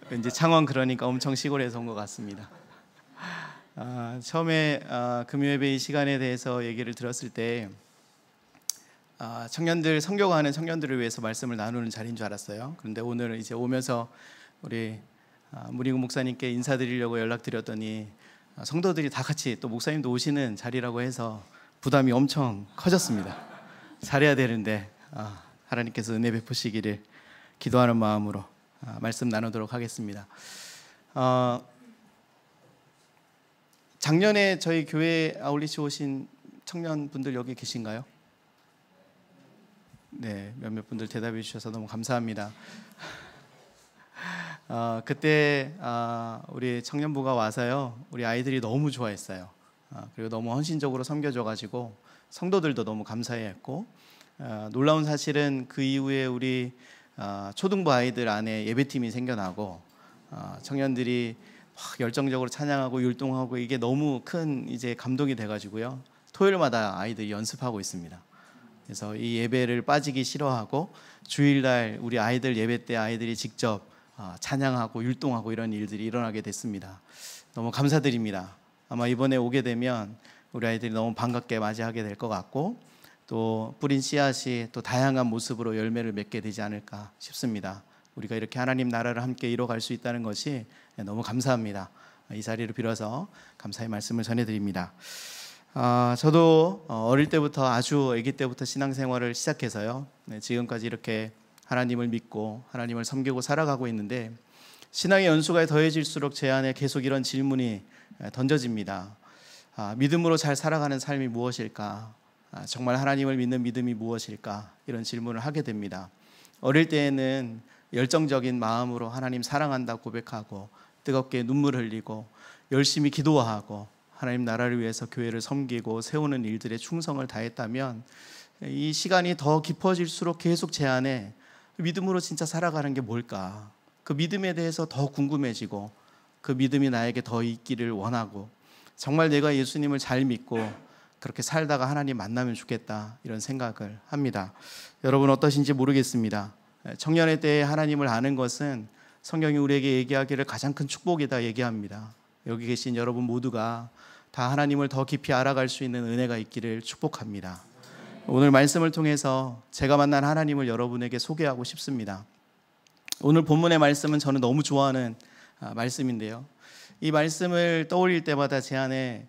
왠지 창원 그러니까 엄청 시골에서 온 것 같습니다. 처음에 금요예배 이 시간에 대해서 얘기를 들었을 때 청년들, 선교가하는 청년들을 위해서 말씀을 나누는 자리인 줄 알았어요. 그런데 오늘 이제 오면서 우리 문희구 목사님께 인사드리려고 연락드렸더니 성도들이 다 같이 또 목사님도 오시는 자리라고 해서 부담이 엄청 커졌습니다. 잘해야 되는데 하나님께서 은혜 베푸시기를 기도하는 마음으로 말씀 나누도록 하겠습니다. 작년에 저희 교회 아울리시 오신 청년분들 여기 계신가요? 네, 몇몇 분들 대답해 주셔서 너무 감사합니다. 그때 우리 청년부가 와서요, 우리 아이들이 너무 좋아했어요. 그리고 너무 헌신적으로 섬겨줘가지고 성도들도 너무 감사해했고, 놀라운 사실은 그 이후에 우리 초등부 아이들 안에 예배팀이 생겨나고 청년들이 막 열정적으로 찬양하고 율동하고 이게 너무 큰 이제 감동이 돼가지고요, 토요일마다 아이들이 연습하고 있습니다. 그래서 이 예배를 빠지기 싫어하고 주일날 우리 아이들 예배 때 아이들이 직접 찬양하고 율동하고 이런 일들이 일어나게 됐습니다. 너무 감사드립니다. 아마 이번에 오게 되면 우리 아이들이 너무 반갑게 맞이하게 될 것 같고, 또 뿌린 씨앗이 또 다양한 모습으로 열매를 맺게 되지 않을까 싶습니다. 우리가 이렇게 하나님 나라를 함께 이뤄갈 수 있다는 것이 너무 감사합니다. 이 자리를 빌어서 감사의 말씀을 전해드립니다. 저도 어릴 때부터, 아주 아기 때부터 신앙생활을 시작해서요, 지금까지 이렇게 하나님을 믿고 하나님을 섬기고 살아가고 있는데, 신앙의 연수가 더해질수록 제 안에 계속 이런 질문이 던져집니다. 믿음으로 잘 살아가는 삶이 무엇일까? 정말 하나님을 믿는 믿음이 무엇일까? 이런 질문을 하게 됩니다. 어릴 때에는 열정적인 마음으로 하나님 사랑한다 고백하고 뜨겁게 눈물 흘리고 열심히 기도하고 하나님 나라를 위해서 교회를 섬기고 세우는 일들에 충성을 다했다면, 이 시간이 더 깊어질수록 계속 제 안에 믿음으로 진짜 살아가는 게 뭘까? 그 믿음에 대해서 더 궁금해지고, 그 믿음이 나에게 더 있기를 원하고, 정말 내가 예수님을 잘 믿고 그렇게 살다가 하나님 만나면 좋겠다, 이런 생각을 합니다. 여러분 어떠신지 모르겠습니다. 청년의 때에 하나님을 아는 것은 성경이 우리에게 얘기하기를 가장 큰 축복이다 얘기합니다. 여기 계신 여러분 모두가 다 하나님을 더 깊이 알아갈 수 있는 은혜가 있기를 축복합니다. 오늘 말씀을 통해서 제가 만난 하나님을 여러분에게 소개하고 싶습니다. 오늘 본문의 말씀은 저는 너무 좋아하는 말씀인데요, 이 말씀을 떠올릴 때마다 제 안에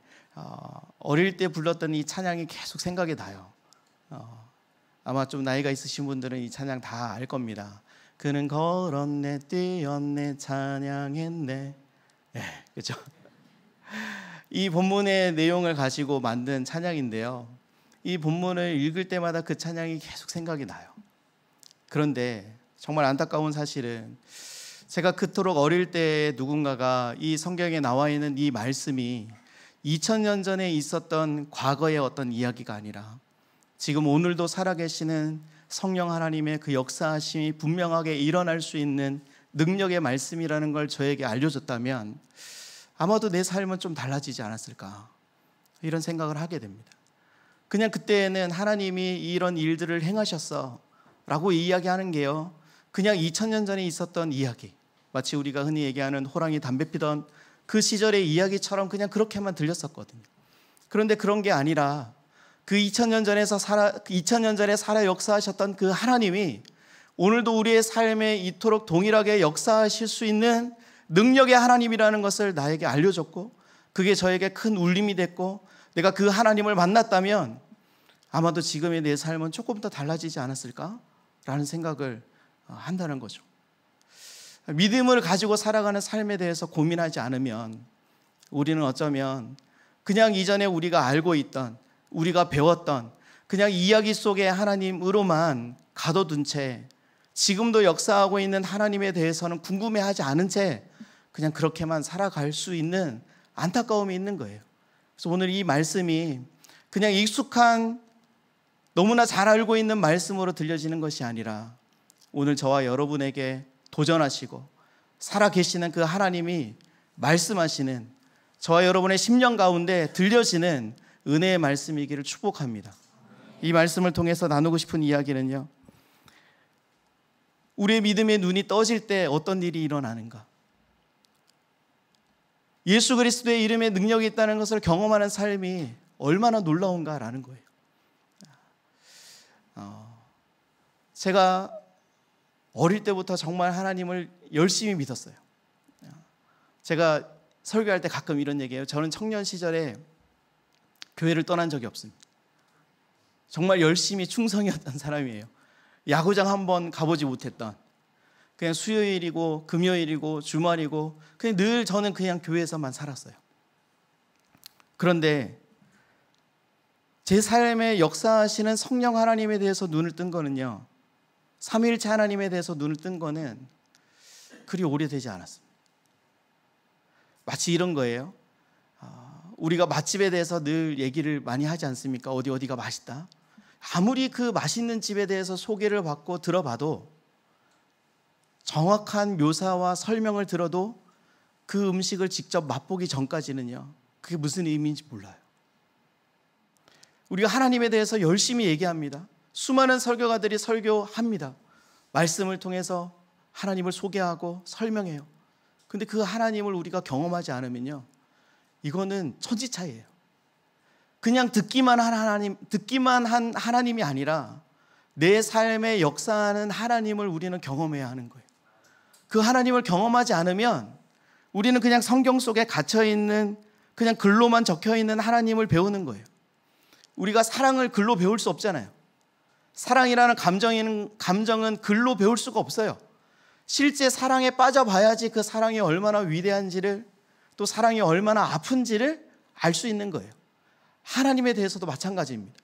어릴 때 불렀던 이 찬양이 계속 생각이 나요. 아마 좀 나이가 있으신 분들은 이 찬양 다 알 겁니다. 그는 걸었네, 뛰었네, 찬양했네. 그렇죠? 이 본문의 내용을 가지고 만든 찬양인데요, 이 본문을 읽을 때마다 그 찬양이 계속 생각이 나요. 그런데 정말 안타까운 사실은 제가 그토록 어릴 때 누군가가 이 성경에 나와 있는 이 말씀이 2000년 전에 있었던 과거의 어떤 이야기가 아니라 지금 오늘도 살아계시는 성령 하나님의 그 역사하심이 분명하게 일어날 수 있는 능력의 말씀이라는 걸 저에게 알려줬다면 아마도 내 삶은 좀 달라지지 않았을까, 이런 생각을 하게 됩니다. 그냥 그때는 하나님이 이런 일들을 행하셨어 라고 이야기하는 게요, 그냥 2000년 전에 있었던 이야기, 마치 우리가 흔히 얘기하는 호랑이 담배 피던 그 시절의 이야기처럼 그냥 그렇게만 들렸었거든요. 그런데 그런 게 아니라 그 2000년 전에 살아 역사하셨던 그 하나님이 오늘도 우리의 삶에 이토록 동일하게 역사하실 수 있는 능력의 하나님이라는 것을 나에게 알려줬고, 그게 저에게 큰 울림이 됐고, 내가 그 하나님을 만났다면 아마도 지금의 내 삶은 조금 더 달라지지 않았을까라는 생각을 한다는 거죠. 믿음을 가지고 살아가는 삶에 대해서 고민하지 않으면 우리는 어쩌면 그냥 이전에 우리가 알고 있던, 우리가 배웠던 그냥 이야기 속의 하나님으로만 가둬둔 채 지금도 역사하고 있는 하나님에 대해서는 궁금해하지 않은 채 그냥 그렇게만 살아갈 수 있는 안타까움이 있는 거예요. 그래서 오늘 이 말씀이 그냥 익숙한, 너무나 잘 알고 있는 말씀으로 들려지는 것이 아니라 오늘 저와 여러분에게 도전하시고 살아계시는 그 하나님이 말씀하시는, 저와 여러분의 심령 가운데 들려지는 은혜의 말씀이기를 축복합니다. 이 말씀을 통해서 나누고 싶은 이야기는요, 우리의 믿음의 눈이 떠질 때 어떤 일이 일어나는가, 예수 그리스도의 이름에 능력이 있다는 것을 경험하는 삶이 얼마나 놀라운가라는 거예요. 제가 어릴 때부터 정말 하나님을 열심히 믿었어요. 제가 설교할 때 가끔 이런 얘기해요. 저는 청년 시절에 교회를 떠난 적이 없습니다. 정말 열심히 충성이었던 사람이에요. 야구장 한번 가보지 못했던, 그냥 수요일이고 금요일이고 주말이고 그냥 늘 저는 그냥 교회에서만 살았어요. 그런데 제 삶에 역사하시는 성령 하나님에 대해서 눈을 뜬 거는요, 삼위일체 하나님에 대해서 눈을 뜬 거는 그리 오래되지 않았습니다. 마치 이런 거예요. 우리가 맛집에 대해서 늘 얘기를 많이 하지 않습니까? 어디가 맛있다. 아무리 그 맛있는 집에 대해서 소개를 받고 들어봐도 정확한 묘사와 설명을 들어도 그 음식을 직접 맛보기 전까지는요, 그게 무슨 의미인지 몰라요. 우리가 하나님에 대해서 열심히 얘기합니다. 수많은 설교가들이 설교합니다. 말씀을 통해서 하나님을 소개하고 설명해요. 근데 그 하나님을 우리가 경험하지 않으면요, 이거는 천지차이예요. 그냥 듣기만 한 하나님이 아니라 내 삶에 역사하는 하나님을 우리는 경험해야 하는 거예요. 그 하나님을 경험하지 않으면 우리는 그냥 성경 속에 갇혀있는, 그냥 글로만 적혀있는 하나님을 배우는 거예요. 우리가 사랑을 글로 배울 수 없잖아요. 사랑이라는 감정은 글로 배울 수가 없어요. 실제 사랑에 빠져봐야지 그 사랑이 얼마나 위대한지를, 또 사랑이 얼마나 아픈지를 알 수 있는 거예요. 하나님에 대해서도 마찬가지입니다.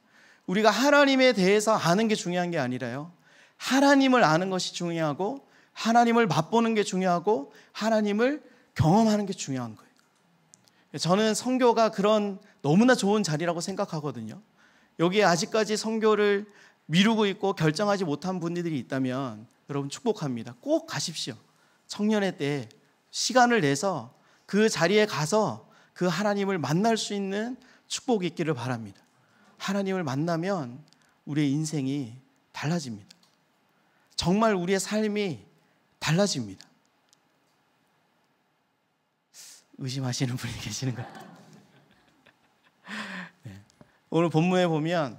우리가 하나님에 대해서 아는 게 중요한 게 아니라요, 하나님을 아는 것이 중요하고, 하나님을 맛보는 게 중요하고, 하나님을 경험하는 게 중요한 거예요. 저는 선교가 그런 너무나 좋은 자리라고 생각하거든요. 여기에 아직까지 선교를 미루고 있고 결정하지 못한 분들이 있다면 여러분 축복합니다. 꼭 가십시오. 청년의 때 시간을 내서 그 자리에 가서 그 하나님을 만날 수 있는 축복이 있기를 바랍니다. 하나님을 만나면 우리의 인생이 달라집니다. 정말 우리의 삶이 달라집니다. 의심하시는 분이 계시는 것 같아요. 네. 오늘 본문에 보면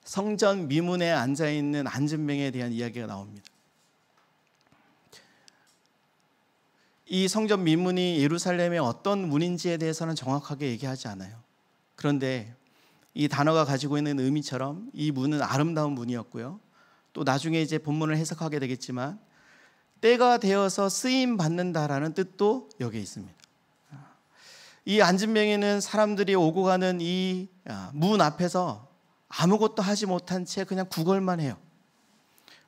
성전 미문에 앉아있는 안진뱅에 대한 이야기가 나옵니다. 이 성전 미문이 예루살렘의 어떤 문인지에 대해서는 정확하게 얘기하지 않아요. 그런데 이 단어가 가지고 있는 의미처럼 이 문은 아름다운 문이었고요, 또 나중에 이제 본문을 해석하게 되겠지만 때가 되어서 쓰임 받는다라는 뜻도 여기에 있습니다. 이 안진뱅이는 사람들이 오고 가는 이 문 앞에서 아무것도 하지 못한 채 그냥 구걸만 해요.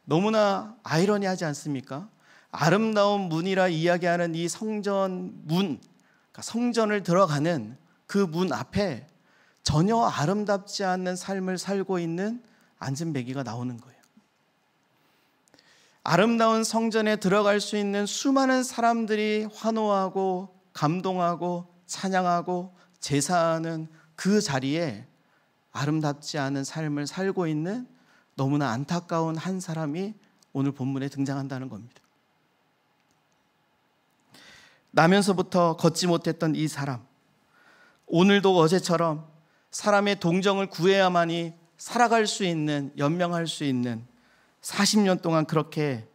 너무나 아이러니하지 않습니까? 아름다운 문이라 이야기하는 이 성전 문, 그러니까 성전을 들어가는 그 문 앞에 전혀 아름답지 않는 삶을 살고 있는 안진뱅이가 나오는 거예요. 아름다운 성전에 들어갈 수 있는 수많은 사람들이 환호하고 감동하고 찬양하고 제사하는 그 자리에 아름답지 않은 삶을 살고 있는 너무나 안타까운 한 사람이 오늘 본문에 등장한다는 겁니다. 나면서부터 걷지 못했던 이 사람, 오늘도 어제처럼 사람의 동정을 구해야만이 살아갈 수 있는, 연명할 수 있는 40년 동안 그렇게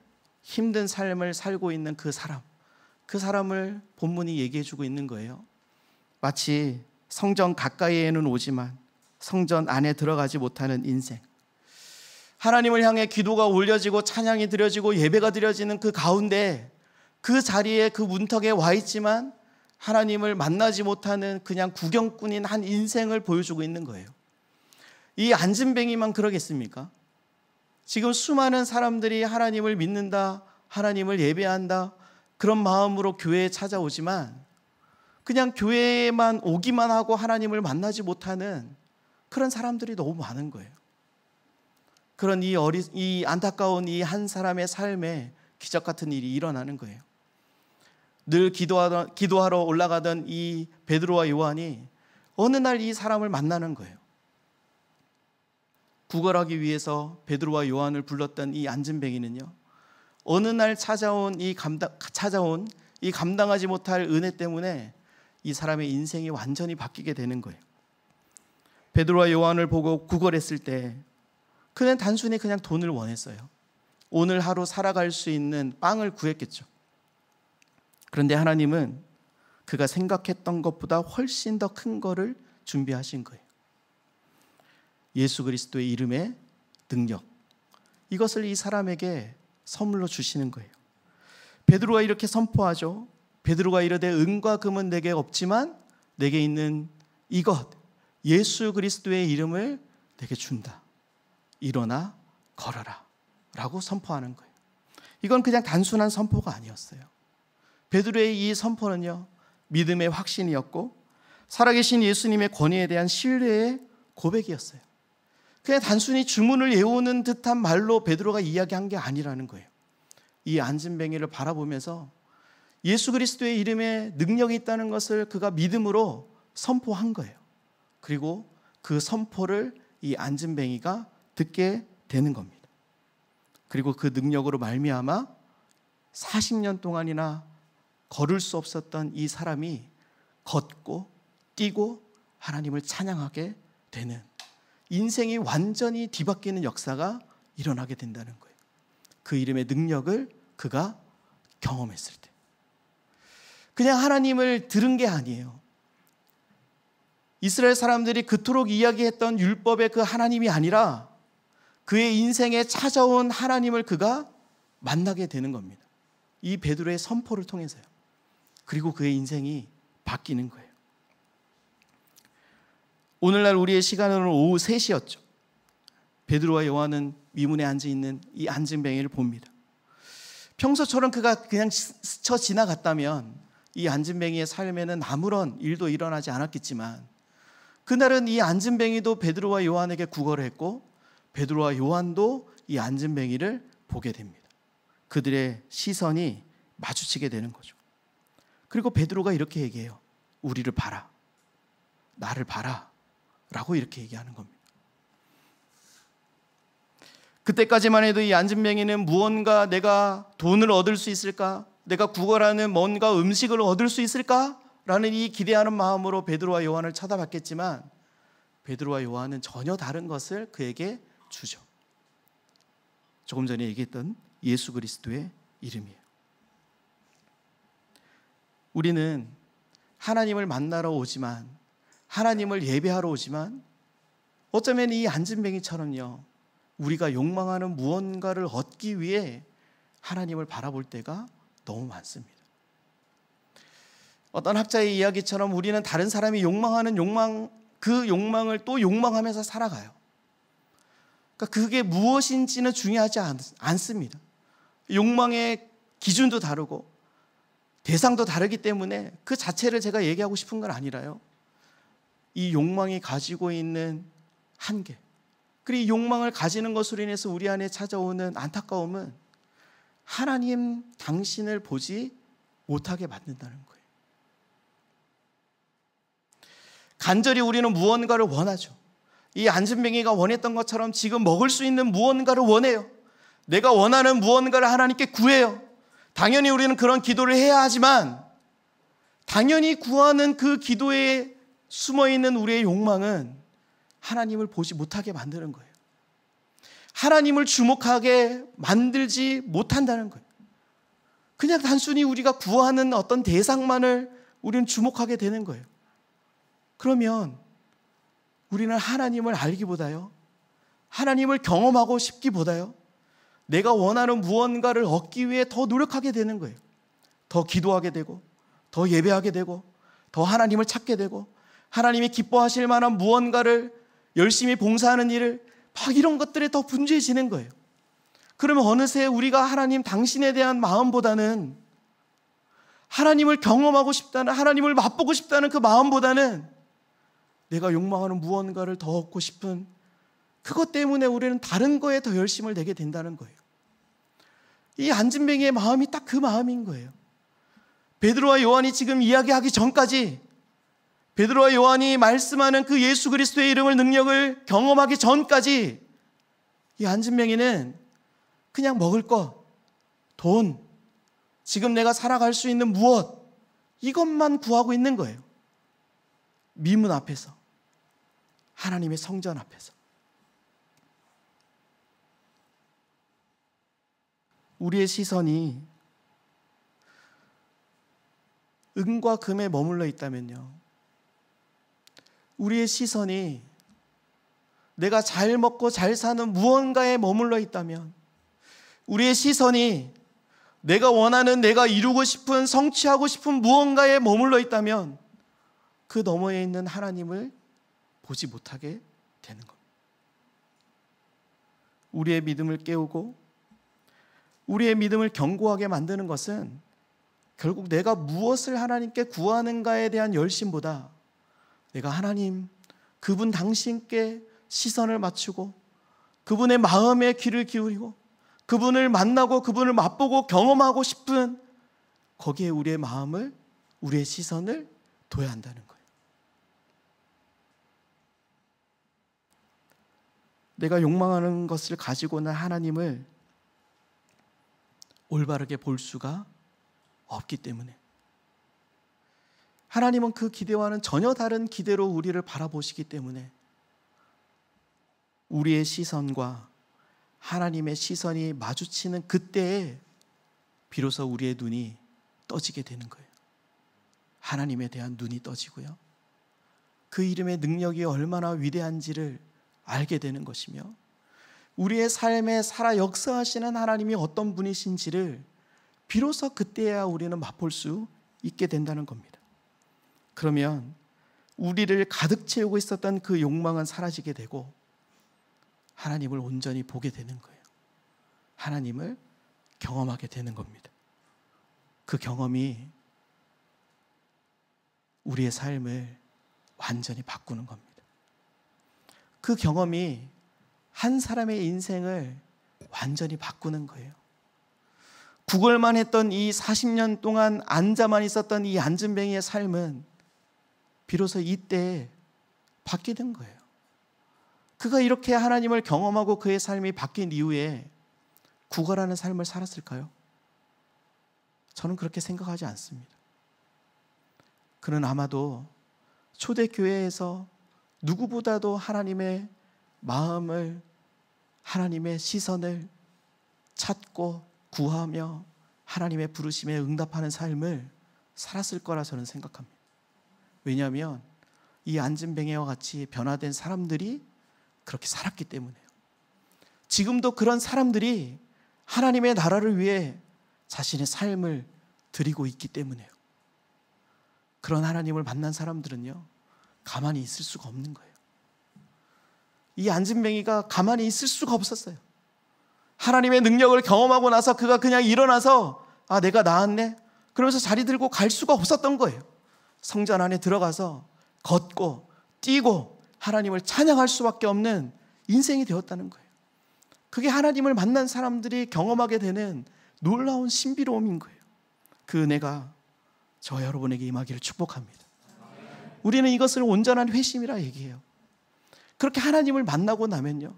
힘든 삶을 살고 있는 그 사람을 본문이 얘기해주고 있는 거예요. 마치 성전 가까이에는 오지만 성전 안에 들어가지 못하는 인생, 하나님을 향해 기도가 올려지고 찬양이 드려지고 예배가 드려지는 그 가운데 그 자리에 그 문턱에 와 있지만 하나님을 만나지 못하는 그냥 구경꾼인 한 인생을 보여주고 있는 거예요. 이 안진뱅이만 그러겠습니까? 지금 수많은 사람들이 하나님을 믿는다, 하나님을 예배한다, 그런 마음으로 교회에 찾아오지만 그냥 교회에만 오기만 하고 하나님을 만나지 못하는 그런 사람들이 너무 많은 거예요. 그런 이 안타까운 이 한 사람의 삶에 기적 같은 일이 일어나는 거예요. 늘 기도하러 올라가던 이 베드로와 요한이 어느 날 이 사람을 만나는 거예요. 구걸하기 위해서 베드로와 요한을 불렀던 이 안진뱅이는요, 어느 날 찾아온 이 감당하지 못할 은혜 때문에 이 사람의 인생이 완전히 바뀌게 되는 거예요. 베드로와 요한을 보고 구걸했을 때 그는 단순히 그냥 돈을 원했어요. 오늘 하루 살아갈 수 있는 빵을 구했겠죠. 그런데 하나님은 그가 생각했던 것보다 훨씬 더 큰 거를 준비하신 거예요. 예수 그리스도의 이름의 능력, 이것을 이 사람에게 선물로 주시는 거예요. 베드로가 이렇게 선포하죠. 베드로가 이르되 은과 금은 내게 없지만 내게 있는 이것, 예수 그리스도의 이름을 내게 준다. 일어나 걸어라 라고 선포하는 거예요. 이건 그냥 단순한 선포가 아니었어요. 베드로의 이 선포는요, 믿음의 확신이었고 살아계신 예수님의 권위에 대한 신뢰의 고백이었어요. 그냥 단순히 주문을 외우는 듯한 말로 베드로가 이야기한 게 아니라는 거예요. 이 안진뱅이를 바라보면서 예수 그리스도의 이름에 능력이 있다는 것을 그가 믿음으로 선포한 거예요. 그리고 그 선포를 이 안진뱅이가 듣게 되는 겁니다. 그리고 그 능력으로 말미암아 40년 동안이나 걸을 수 없었던 이 사람이 걷고 뛰고 하나님을 찬양하게 되는, 인생이 완전히 뒤바뀌는 역사가 일어나게 된다는 거예요. 그 이름의 능력을 그가 경험했을 때. 그냥 하나님을 들은 게 아니에요. 이스라엘 사람들이 그토록 이야기했던 율법의 그 하나님이 아니라 그의 인생에 찾아온 하나님을 그가 만나게 되는 겁니다. 이 베드로의 선포를 통해서요. 그리고 그의 인생이 바뀌는 거예요. 오늘날 우리의 시간으로는 오후 3시였죠. 베드로와 요한은 위문에 앉아있는 이 안진뱅이를 봅니다. 평소처럼 그가 그냥 스쳐 지나갔다면 이 안진뱅이의 삶에는 아무런 일도 일어나지 않았겠지만, 그날은 이 안진뱅이도 베드로와 요한에게 구걸을 했고 베드로와 요한도 이 안진뱅이를 보게 됩니다. 그들의 시선이 마주치게 되는 거죠. 그리고 베드로가 이렇게 얘기해요. 우리를 봐라, 나를 봐라 라고 이렇게 얘기하는 겁니다. 그때까지만 해도 이 안진뱅이는 무언가 내가 돈을 얻을 수 있을까, 내가 구걸하는 뭔가 음식을 얻을 수 있을까 라는 이 기대하는 마음으로 베드로와 요한을 쳐다봤겠지만, 베드로와 요한은 전혀 다른 것을 그에게 주죠. 조금 전에 얘기했던 예수 그리스도의 이름이에요. 우리는 하나님을 만나러 오지만, 하나님을 예배하러 오지만, 어쩌면 이 안진뱅이처럼요, 우리가 욕망하는 무언가를 얻기 위해 하나님을 바라볼 때가 너무 많습니다. 어떤 학자의 이야기처럼 우리는 다른 사람이 욕망하는 그 욕망을 또 욕망하면서 살아가요. 그러니까 그게 무엇인지는 중요하지 않습니다. 욕망의 기준도 다르고 대상도 다르기 때문에 그 자체를 제가 얘기하고 싶은 건 아니라요, 이 욕망이 가지고 있는 한계, 그리고 이 욕망을 가지는 것으로 인해서 우리 안에 찾아오는 안타까움은 하나님 당신을 보지 못하게 만든다는 거예요. 간절히 우리는 무언가를 원하죠. 이 안진뱅이가 원했던 것처럼 지금 먹을 수 있는 무언가를 원해요. 내가 원하는 무언가를 하나님께 구해요. 당연히 우리는 그런 기도를 해야 하지만, 당연히 구하는 그 기도에 숨어있는 우리의 욕망은 하나님을 보지 못하게 만드는 거예요. 하나님을 주목하게 만들지 못한다는 거예요. 그냥 단순히 우리가 구하는 어떤 대상만을 우리는 주목하게 되는 거예요. 그러면 우리는 하나님을 알기보다요, 하나님을 경험하고 싶기보다요, 내가 원하는 무언가를 얻기 위해 더 노력하게 되는 거예요. 더 기도하게 되고, 더 예배하게 되고, 더 하나님을 찾게 되고, 하나님이 기뻐하실 만한 무언가를 열심히 봉사하는 일을, 막 이런 것들에 더 분주해지는 거예요. 그러면 어느새 우리가 하나님 당신에 대한 마음보다는, 하나님을 경험하고 싶다는, 하나님을 맛보고 싶다는 그 마음보다는 내가 욕망하는 무언가를 더 얻고 싶은 그것 때문에 우리는 다른 거에 더 열심을 내게 된다는 거예요. 이 안진뱅이의 마음이 딱 그 마음인 거예요. 베드로와 요한이 지금 이야기하기 전까지, 베드로와 요한이 말씀하는 그 예수 그리스도의 이름을, 능력을 경험하기 전까지 이 안진뱅이는 그냥 먹을 것, 돈, 지금 내가 살아갈 수 있는 무엇, 이것만 구하고 있는 거예요. 미문 앞에서, 하나님의 성전 앞에서 우리의 시선이 은과 금에 머물러 있다면요, 우리의 시선이 내가 잘 먹고 잘 사는 무언가에 머물러 있다면, 우리의 시선이 내가 원하는, 내가 이루고 싶은, 성취하고 싶은 무언가에 머물러 있다면 그 너머에 있는 하나님을 보지 못하게 되는 겁니다. 우리의 믿음을 깨우고 우리의 믿음을 견고하게 만드는 것은 결국 내가 무엇을 하나님께 구하는가에 대한 열심보다 내가 하나님, 그분 당신께 시선을 맞추고 그분의 마음에 귀를 기울이고 그분을 만나고 그분을 맛보고 경험하고 싶은, 거기에 우리의 마음을, 우리의 시선을 둬야 한다는 거예요. 내가 욕망하는 것을 가지고는 하나님을 올바르게 볼 수가 없기 때문에, 하나님은 그 기대와는 전혀 다른 기대로 우리를 바라보시기 때문에 우리의 시선과 하나님의 시선이 마주치는 그때에 비로소 우리의 눈이 떠지게 되는 거예요. 하나님에 대한 눈이 떠지고요, 그 이름의 능력이 얼마나 위대한지를 알게 되는 것이며, 우리의 삶에 살아 역사하시는 하나님이 어떤 분이신지를 비로소 그때야 우리는 맛볼 수 있게 된다는 겁니다. 그러면 우리를 가득 채우고 있었던 그 욕망은 사라지게 되고 하나님을 온전히 보게 되는 거예요. 하나님을 경험하게 되는 겁니다. 그 경험이 우리의 삶을 완전히 바꾸는 겁니다. 그 경험이 한 사람의 인생을 완전히 바꾸는 거예요. 구걸만 했던 이 40년 동안 앉아만 있었던 이 안진뱅이의 삶은 비로소 이때에 바뀌는 거예요. 그가 이렇게 하나님을 경험하고 그의 삶이 바뀐 이후에 구걸하는 삶을 살았을까요? 저는 그렇게 생각하지 않습니다. 그는 아마도 초대교회에서 누구보다도 하나님의 마음을, 하나님의 시선을 찾고 구하며 하나님의 부르심에 응답하는 삶을 살았을 거라 저는 생각합니다. 왜냐하면 이 안진뱅이와 같이 변화된 사람들이 그렇게 살았기 때문에요. 지금도 그런 사람들이 하나님의 나라를 위해 자신의 삶을 드리고 있기 때문에요. 그런 하나님을 만난 사람들은요, 가만히 있을 수가 없는 거예요. 이 안진뱅이가 가만히 있을 수가 없었어요. 하나님의 능력을 경험하고 나서 그가 그냥 일어나서 내가 나았네? 그러면서 자리 들고 갈 수가 없었던 거예요. 성전 안에 들어가서 걷고 뛰고 하나님을 찬양할 수밖에 없는 인생이 되었다는 거예요. 그게 하나님을 만난 사람들이 경험하게 되는 놀라운 신비로움인 거예요. 그 은혜가 저와 여러분에게 임하기를 축복합니다. 우리는 이것을 온전한 회심이라 얘기해요. 그렇게 하나님을 만나고 나면요,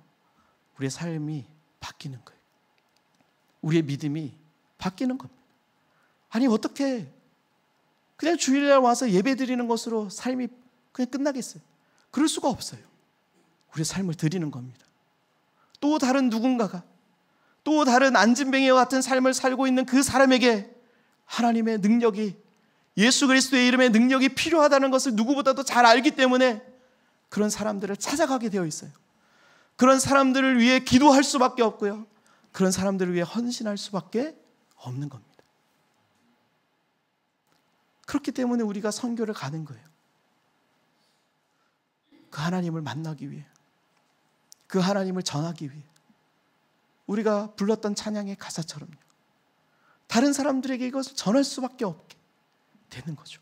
우리의 삶이 바뀌는 거예요. 우리의 믿음이 바뀌는 겁니다. 아니, 어떻게 그냥 주일날 와서 예배 드리는 것으로 삶이 그냥 끝나겠어요? 그럴 수가 없어요. 우리의 삶을 드리는 겁니다. 또 다른 누군가가, 또 다른 안진뱅이와 같은 삶을 살고 있는 그 사람에게 하나님의 능력이, 예수 그리스도의 이름의 능력이 필요하다는 것을 누구보다도 잘 알기 때문에 그런 사람들을 찾아가게 되어 있어요. 그런 사람들을 위해 기도할 수밖에 없고요, 그런 사람들을 위해 헌신할 수밖에 없는 겁니다. 그렇기 때문에 우리가 선교를 가는 거예요. 그 하나님을 만나기 위해, 그 하나님을 전하기 위해. 우리가 불렀던 찬양의 가사처럼요, 다른 사람들에게 이것을 전할 수밖에 없게 되는 거죠.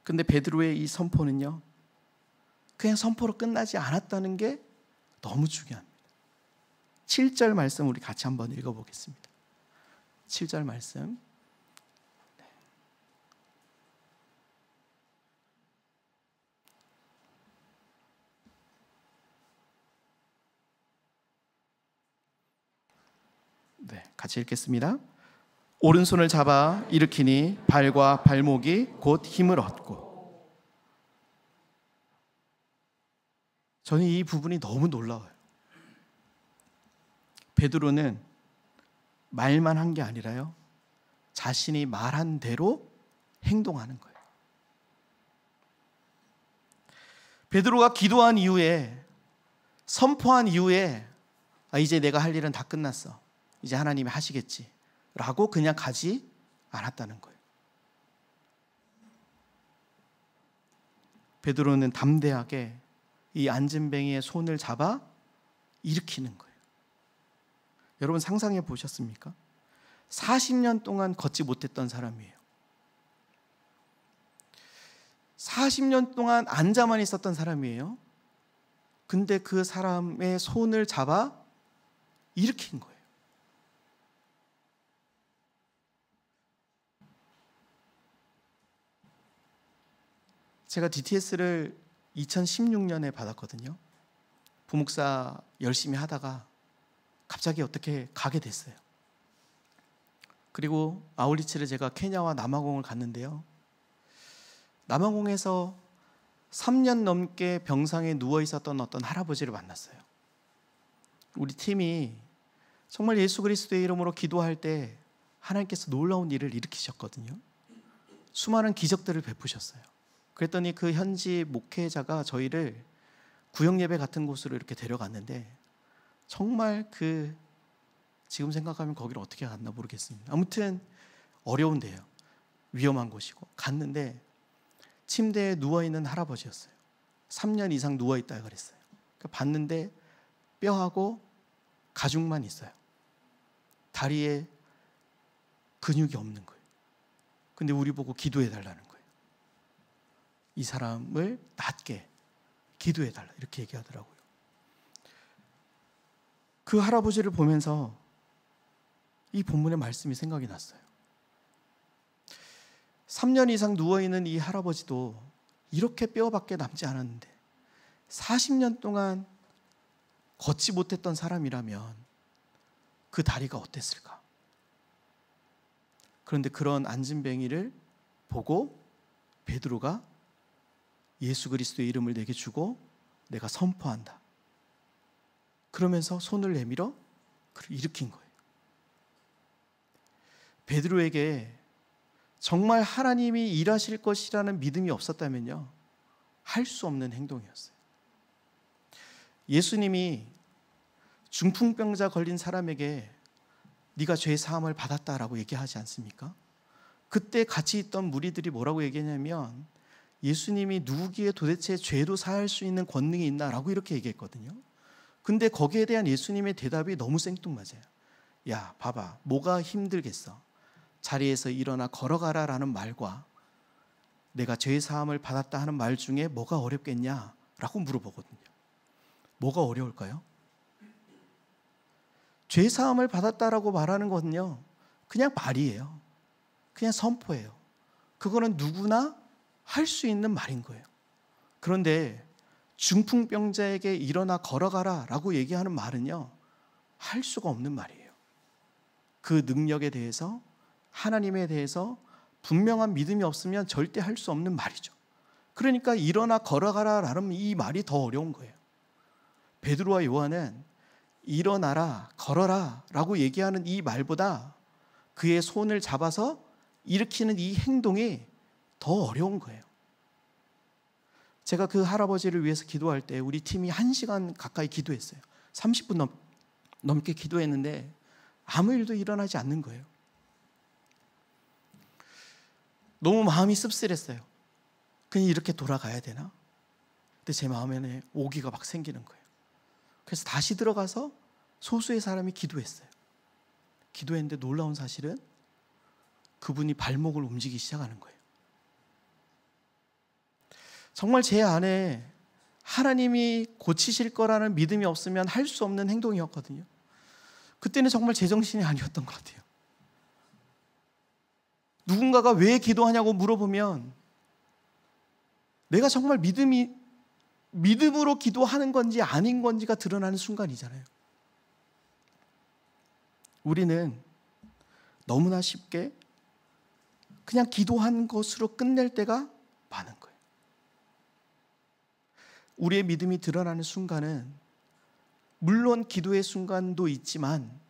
근데 베드로의 이 선포는요, 그냥 선포로 끝나지 않았다는 게 너무 중요합니다. 7절 말씀 우리 같이 한번 읽어보겠습니다. 7절 말씀. 네, 같이 읽겠습니다. 오른손을 잡아 일으키니 발과 발목이 곧 힘을 얻고. 저는 이 부분이 너무 놀라워요. 베드로는 말만 한 게 아니라요, 자신이 말한 대로 행동하는 거예요. 베드로가 기도한 이후에, 선포한 이후에 이제 내가 할 일은 다 끝났어, 이제 하나님이 하시겠지 라고 그냥 가지 않았다는 거예요. 베드로는 담대하게 이 안진뱅이의 손을 잡아 일으키는 거예요. 여러분 상상해 보셨습니까? 40년 동안 걷지 못했던 사람이에요. 40년 동안 앉아만 있었던 사람이에요. 근데 그 사람의 손을 잡아 일으킨 거예요. 제가 DTS를 2016년에 받았거든요. 부목사 열심히 하다가 갑자기 어떻게 가게 됐어요. 그리고 아울리치를 제가 케냐와 남아공을 갔는데요, 남아공에서 3년 넘게 병상에 누워 있었던 어떤 할아버지를 만났어요. 우리 팀이 정말 예수 그리스도의 이름으로 기도할 때 하나님께서 놀라운 일을 일으키셨거든요. 수많은 기적들을 베푸셨어요. 그랬더니 그 현지 목회자가 저희를 구역예배 같은 곳으로 이렇게 데려갔는데, 정말 지금 생각하면 거기를 어떻게 갔나 모르겠습니다. 아무튼 어려운 데요, 위험한 곳이고. 갔는데 침대에 누워있는 할아버지였어요. 3년 이상 누워있다 그랬어요. 그러니까 봤는데 뼈하고 가죽만 있어요. 다리에 근육이 없는 거예요. 근데 우리 보고 기도해달라는 거예요. 이 사람을 낫게 기도해달라 이렇게 얘기하더라고요. 그 할아버지를 보면서 이 본문의 말씀이 생각이 났어요. 3년 이상 누워있는 이 할아버지도 이렇게 뼈밖에 남지 않았는데 40년 동안 걷지 못했던 사람이라면 그 다리가 어땠을까? 그런데 그런 안진뱅이를 보고 베드로가 예수 그리스도의 이름을 내게 주고 내가 선포한다, 그러면서 손을 내밀어 일으킨 거예요. 베드로에게 정말 하나님이 일하실 것이라는 믿음이 없었다면요, 할 수 없는 행동이었어요. 예수님이 중풍병자 걸린 사람에게 네가 죄 사함을 받았다라고 얘기하지 않습니까? 그때 같이 있던 무리들이 뭐라고 얘기했냐면, 예수님이 누구기에 도대체 죄도 사할 수 있는 권능이 있나라고 이렇게 얘기했거든요. 근데 거기에 대한 예수님의 대답이 너무 생뚱맞아요. 야, 봐봐, 뭐가 힘들겠어? 자리에서 일어나 걸어가라 라는 말과 내가 죄 사함을 받았다 하는 말 중에 뭐가 어렵겠냐 라고 물어보거든요. 뭐가 어려울까요? 죄 사함을 받았다라고 말하는 거는요, 그냥 말이에요. 그냥 선포예요. 그거는 누구나 할 수 있는 말인 거예요. 그런데 중풍병자에게 일어나 걸어가라 라고 얘기하는 말은요, 할 수가 없는 말이에요. 그 능력에 대해서, 하나님에 대해서 분명한 믿음이 없으면 절대 할 수 없는 말이죠. 그러니까 일어나 걸어가라 라는 이 말이 더 어려운 거예요. 베드로와 요한은 일어나라, 걸어라 라고 얘기하는 이 말보다 그의 손을 잡아서 일으키는 이 행동이 더 어려운 거예요. 제가 그 할아버지를 위해서 기도할 때 우리 팀이 1시간 가까이 기도했어요. 30분 넘게 기도했는데 아무 일도 일어나지 않는 거예요. 너무 마음이 씁쓸했어요. 그냥 이렇게 돌아가야 되나? 근데 제 마음에는 오기가 막 생기는 거예요. 그래서 다시 들어가서 소수의 사람이 기도했어요. 기도했는데 놀라운 사실은 그분이 발목을 움직이기 시작하는 거예요. 정말 제 안에 하나님이 고치실 거라는 믿음이 없으면 할 수 없는 행동이었거든요. 그때는 정말 제정신이 아니었던 것 같아요. 누군가가 왜 기도하냐고 물어보면 내가 정말 믿음으로 기도하는 건지 아닌 건지가 드러나는 순간이잖아요. 우리는 너무나 쉽게 그냥 기도한 것으로 끝낼 때가 많은 거예요. 우리의 믿음이 드러나는 순간은 물론 기도의 순간도 있지만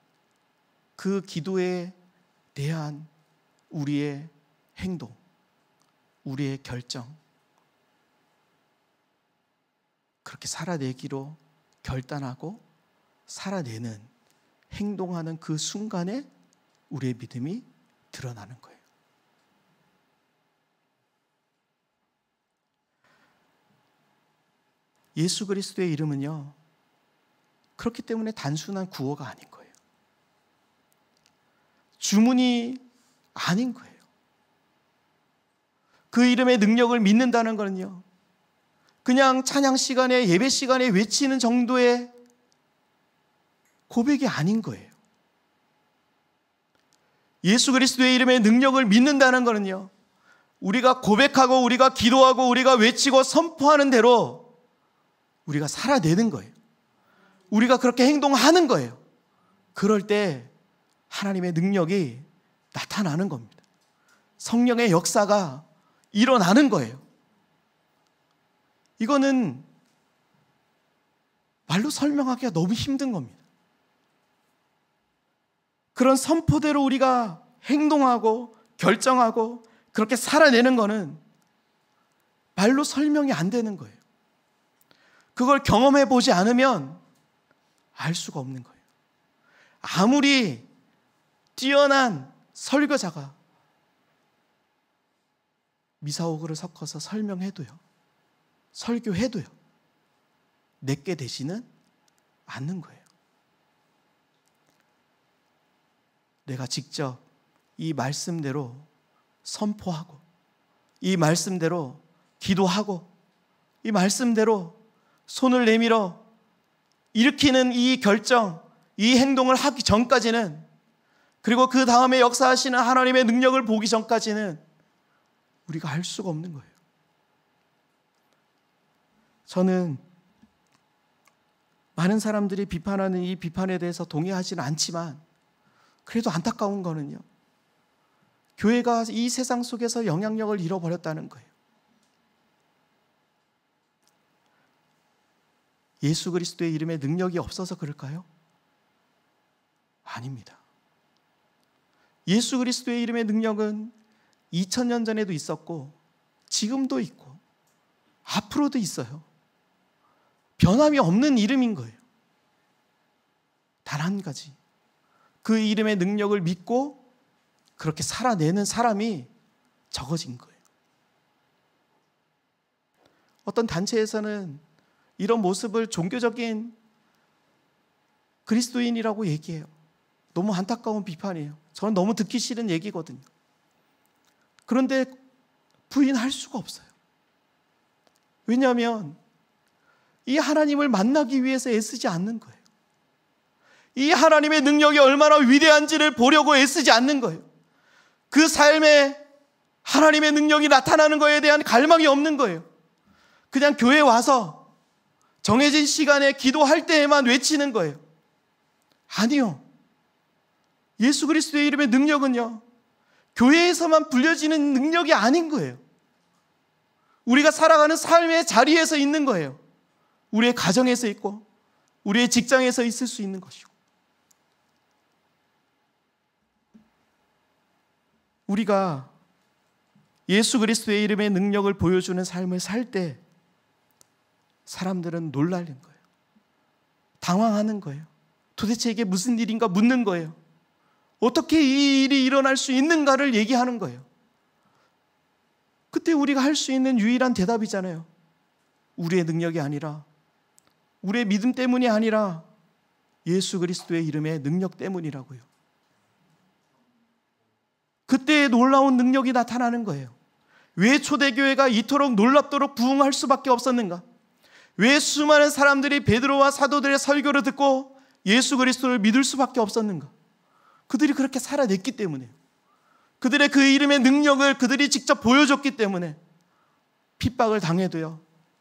그 기도에 대한 우리의 행동, 우리의 결정, 그렇게 살아내기로 결단하고 살아내는, 행동하는 그 순간에 우리의 믿음이 드러나는 거예요. 예수 그리스도의 이름은요, 그렇기 때문에 단순한 구호가 아닌 거예요. 주문이 아닌 거예요. 그 이름의 능력을 믿는다는 것은요, 그냥 찬양 시간에, 예배 시간에 외치는 정도의 고백이 아닌 거예요. 예수 그리스도의 이름의 능력을 믿는다는 것은요, 우리가 고백하고 우리가 기도하고 우리가 외치고 선포하는 대로 우리가 살아내는 거예요. 우리가 그렇게 행동하는 거예요. 그럴 때 하나님의 능력이 나타나는 겁니다. 성령의 역사가 일어나는 거예요. 이거는 말로 설명하기가 너무 힘든 겁니다. 그런 선포대로 우리가 행동하고 결정하고 그렇게 살아내는 거는 말로 설명이 안 되는 거예요. 그걸 경험해 보지 않으면 알 수가 없는 거예요. 아무리 뛰어난 설교자가 미사오그를 섞어서 설명해도요, 설교해도요, 내게 되지는 않는 거예요. 내가 직접 이 말씀대로 선포하고, 이 말씀대로 기도하고, 이 말씀대로 손을 내밀어 일으키는 이 결정, 이 행동을 하기 전까지는, 그리고 그 다음에 역사하시는 하나님의 능력을 보기 전까지는 우리가 알 수가 없는 거예요. 저는 많은 사람들이 비판하는 이 비판에 대해서 동의하지는 않지만, 그래도 안타까운 거는요, 교회가 이 세상 속에서 영향력을 잃어버렸다는 거예요. 예수 그리스도의 이름에 능력이 없어서 그럴까요? 아닙니다. 예수 그리스도의 이름의 능력은 2000년 전에도 있었고 지금도 있고 앞으로도 있어요. 변함이 없는 이름인 거예요. 단 한 가지, 그 이름의 능력을 믿고 그렇게 살아내는 사람이 적어진 거예요. 어떤 단체에서는 이런 모습을 종교적인 그리스도인이라고 얘기해요. 너무 안타까운 비판이에요. 저는 너무 듣기 싫은 얘기거든요. 그런데 부인할 수가 없어요. 왜냐하면 이 하나님을 만나기 위해서 애쓰지 않는 거예요. 이 하나님의 능력이 얼마나 위대한지를 보려고 애쓰지 않는 거예요. 그 삶에 하나님의 능력이 나타나는 것에 대한 갈망이 없는 거예요. 그냥 교회에 와서 정해진 시간에 기도할 때에만 외치는 거예요. 아니요. 예수 그리스도의 이름의 능력은요, 교회에서만 불려지는 능력이 아닌 거예요. 우리가 살아가는 삶의 자리에서 있는 거예요. 우리의 가정에서 있고 우리의 직장에서 있을 수 있는 것이고, 우리가 예수 그리스도의 이름의 능력을 보여주는 삶을 살 때 사람들은 놀라는 거예요. 당황하는 거예요. 도대체 이게 무슨 일인가 묻는 거예요. 어떻게 이 일이 일어날 수 있는가를 얘기하는 거예요. 그때 우리가 할 수 있는 유일한 대답이잖아요. 우리의 능력이 아니라, 우리의 믿음 때문이 아니라 예수 그리스도의 이름의 능력 때문이라고요. 그때 놀라운 능력이 나타나는 거예요. 왜 초대교회가 이토록 놀랍도록 부흥할 수밖에 없었는가? 왜 수많은 사람들이 베드로와 사도들의 설교를 듣고 예수 그리스도를 믿을 수밖에 없었는가? 그들이 그렇게 살아냈기 때문에요. 그들의 그 이름의 능력을 그들이 직접 보여줬기 때문에 핍박을 당해도요,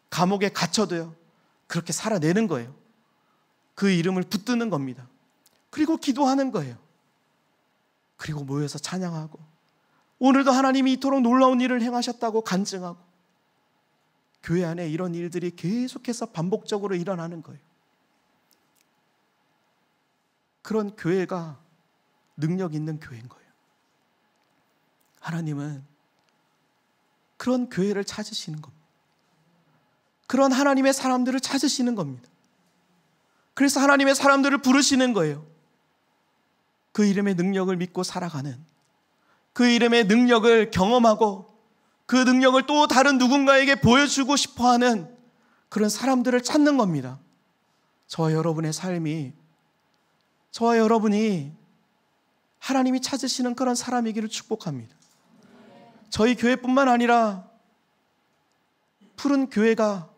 감옥에 갇혀도요, 그렇게 살아내는 거예요. 그 이름을 붙드는 겁니다. 그리고 기도하는 거예요. 그리고 모여서 찬양하고 오늘도 하나님이 이토록 놀라운 일을 행하셨다고 간증하고 교회 안에 이런 일들이 계속해서 반복적으로 일어나는 거예요. 그런 교회가 능력 있는 교회인 거예요. 하나님은 그런 교회를 찾으시는 겁니다. 그런 하나님의 사람들을 찾으시는 겁니다. 그래서 하나님의 사람들을 부르시는 거예요. 그 이름의 능력을 믿고 살아가는, 그 이름의 능력을 경험하고 그 능력을 또 다른 누군가에게 보여주고 싶어하는 그런 사람들을 찾는 겁니다. 저와 여러분의 삶이, 저와 여러분이 하나님이 찾으시는 그런 사람이기를 축복합니다. 저희 교회뿐만 아니라 푸른 교회가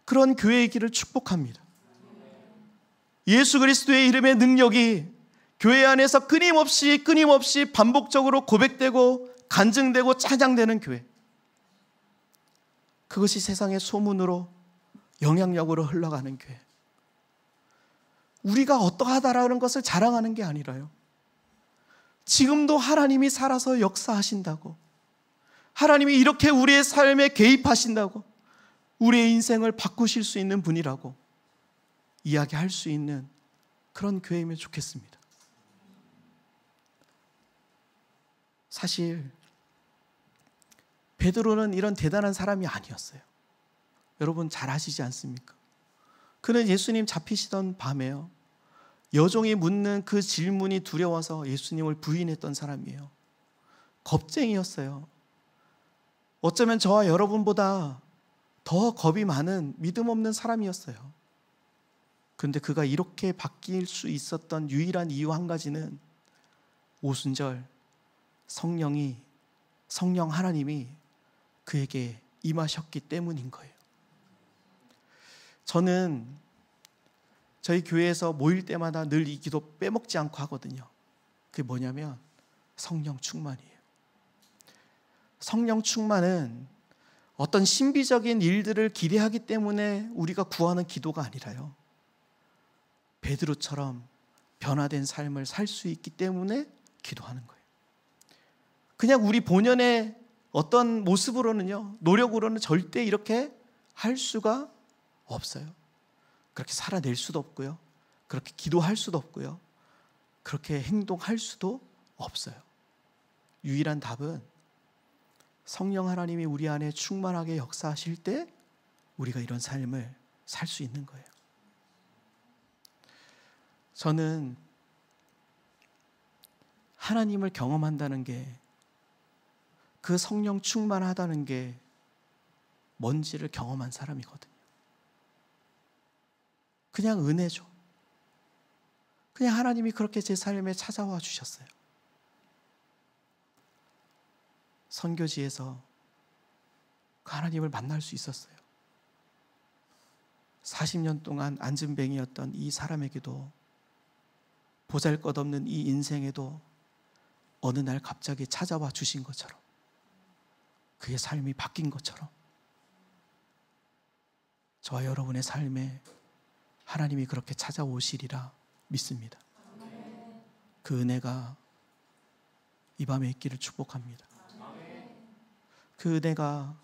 그런 교회이기를 축복합니다. 예수 그리스도의 이름의 능력이 교회 안에서 끊임없이 반복적으로 고백되고 간증되고 찬양되는 교회, 그것이 세상의 소문으로 영향력으로 흘러가는 교회. 우리가 어떠하다라는 것을 자랑하는 게 아니라요, 지금도 하나님이 살아서 역사하신다고, 하나님이 이렇게 우리의 삶에 개입하신다고, 우리의 인생을 바꾸실 수 있는 분이라고 이야기할 수 있는 그런 교회이면 좋겠습니다. 사실 베드로는 이런 대단한 사람이 아니었어요. 여러분 잘 아시지 않습니까? 그는 예수님 잡히시던 밤에요, 여종이 묻는 그 질문이 두려워서 예수님을 부인했던 사람이에요. 겁쟁이였어요. 어쩌면 저와 여러분보다 더 겁이 많은 믿음 없는 사람이었어요. 그런데 그가 이렇게 바뀔 수 있었던 유일한 이유 한 가지는 오순절 성령 하나님이 그에게 임하셨기 때문인 거예요. 저는 저희 교회에서 모일 때마다 늘 이 기도 빼먹지 않고 하거든요. 그게 뭐냐면 성령 충만이에요. 성령 충만은 어떤 신비적인 일들을 기대하기 때문에 우리가 구하는 기도가 아니라요, 베드로처럼 변화된 삶을 살 수 있기 때문에 기도하는 거예요. 그냥 우리 본연의 어떤 모습으로는요, 노력으로는 절대 이렇게 할 수가 없어요. 그렇게 살아낼 수도 없고요, 그렇게 기도할 수도 없고요, 그렇게 행동할 수도 없어요. 유일한 답은 성령 하나님이 우리 안에 충만하게 역사하실 때 우리가 이런 삶을 살 수 있는 거예요. 저는 하나님을 경험한다는 게, 그 성령 충만하다는 게 뭔지를 경험한 사람이거든요. 그냥 은혜죠. 그냥 하나님이 그렇게 제 삶에 찾아와 주셨어요. 선교지에서 그 하나님을 만날 수 있었어요. 40년 동안 안진뱅이였던 이 사람에게도, 보잘것없는 이 인생에도 어느 날 갑자기 찾아와 주신 것처럼, 그의 삶이 바뀐 것처럼 저와 여러분의 삶에 하나님이 그렇게 찾아오시리라 믿습니다. 그 은혜가 이 밤에 있기를 축복합니다. 그 은혜가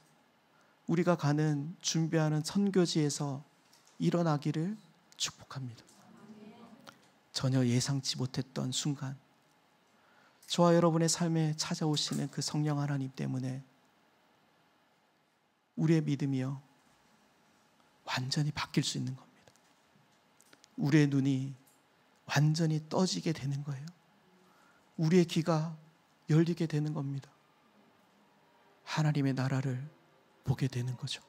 우리가 가는 준비하는 선교지에서 일어나기를 축복합니다. 전혀 예상치 못했던 순간 저와 여러분의 삶에 찾아오시는 그 성령 하나님 때문에 우리의 믿음이요 완전히 바뀔 수 있는 겁니다. 우리의 눈이 완전히 떠지게 되는 거예요. 우리의 귀가 열리게 되는 겁니다. 하나님의 나라를 보게 되는 거죠.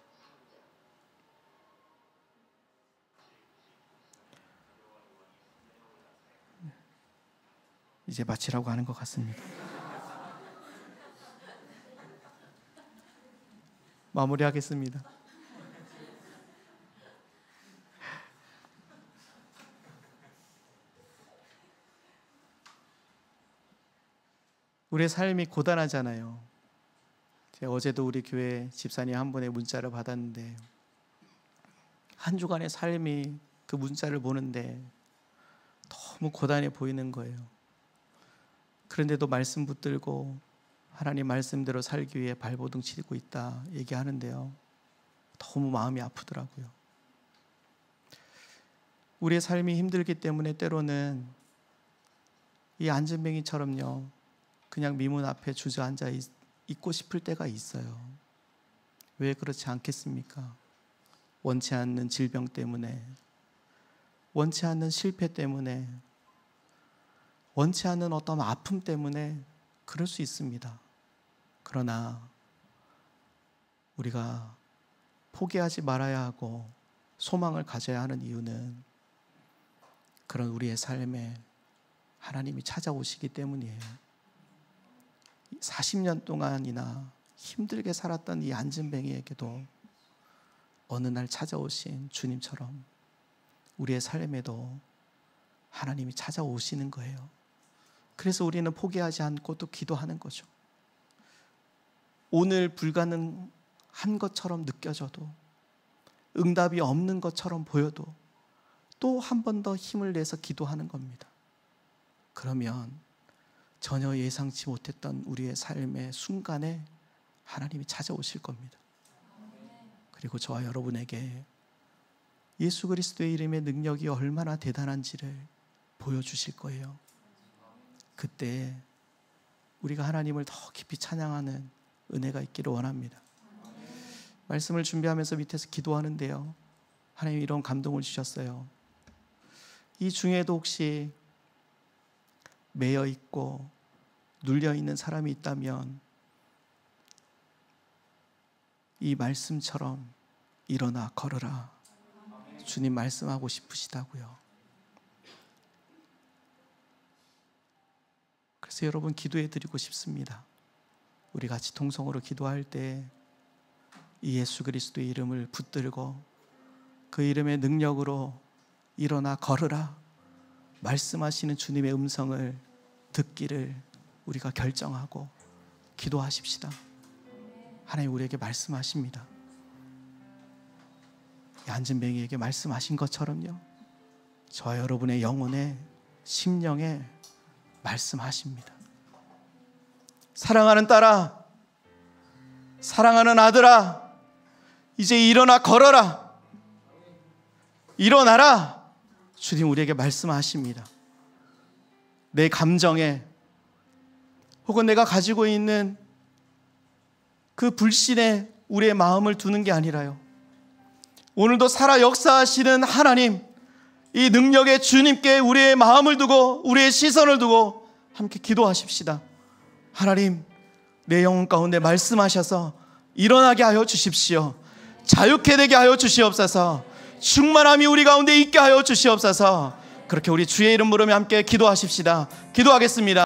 이제 마치라고 하는 것 같습니다. 마무리하겠습니다. 우리의 삶이 고단하잖아요. 제가 어제도 우리 교회 집사님 한 분의 문자를 받았는데, 한 주간의 삶이 그 문자를 보는데 너무 고단해 보이는 거예요. 그런데도 말씀 붙들고 하나님 말씀대로 살기 위해 발버둥 치고 있다 얘기하는데요, 너무 마음이 아프더라고요. 우리의 삶이 힘들기 때문에 때로는 이 안진뱅이처럼요, 그냥 미문 앞에 주저앉아 있고 싶을 때가 있어요. 왜 그렇지 않겠습니까? 원치 않는 질병 때문에, 원치 않는 실패 때문에, 원치 않는 어떤 아픔 때문에 그럴 수 있습니다. 그러나 우리가 포기하지 말아야 하고 소망을 가져야 하는 이유는 그런 우리의 삶에 하나님이 찾아오시기 때문이에요. 40년 동안이나 힘들게 살았던 이 안진뱅이에게도 어느 날 찾아오신 주님처럼 우리의 삶에도 하나님이 찾아오시는 거예요. 그래서 우리는 포기하지 않고 또 기도하는 거죠. 오늘 불가능한 것처럼 느껴져도, 응답이 없는 것처럼 보여도 또 한 번 더 힘을 내서 기도하는 겁니다. 그러면 전혀 예상치 못했던 우리의 삶의 순간에 하나님이 찾아오실 겁니다. 그리고 저와 여러분에게 예수 그리스도의 이름의 능력이 얼마나 대단한지를 보여주실 거예요. 그때 우리가 하나님을 더 깊이 찬양하는 은혜가 있기를 원합니다. 말씀을 준비하면서 밑에서 기도하는데요, 하나님 이런 감동을 주셨어요. 이 중에도 혹시 매여 있고 눌려 있는 사람이 있다면 이 말씀처럼 일어나 걸으라, 주님 말씀하고 싶으시다고요. 그래서 여러분 기도해 드리고 싶습니다. 우리 같이 통성으로 기도할 때 이 예수 그리스도의 이름을 붙들고 그 이름의 능력으로 일어나 걸으라 말씀하시는 주님의 음성을 듣기를 우리가 결정하고 기도하십시다. 하나님 우리에게 말씀하십니다. 이 안진뱅이에게 말씀하신 것처럼요, 저와 여러분의 영혼에, 심령에 말씀하십니다. 사랑하는 딸아, 사랑하는 아들아, 이제 일어나 걸어라, 일어나라. 주님 우리에게 말씀하십니다. 내 감정에 혹은 내가 가지고 있는 그 불신에 우리의 마음을 두는 게 아니라요, 오늘도 살아 역사하시는 하나님, 이 능력의 주님께 우리의 마음을 두고 우리의 시선을 두고 함께 기도하십시다. 하나님, 내 영혼 가운데 말씀하셔서 일어나게 하여 주십시오. 자유케 되게 하여 주시옵소서. 충만함이 우리 가운데 있게 하여 주시옵소서. 그렇게 우리 주의 이름 부르며 함께 기도하십시다. 기도하겠습니다.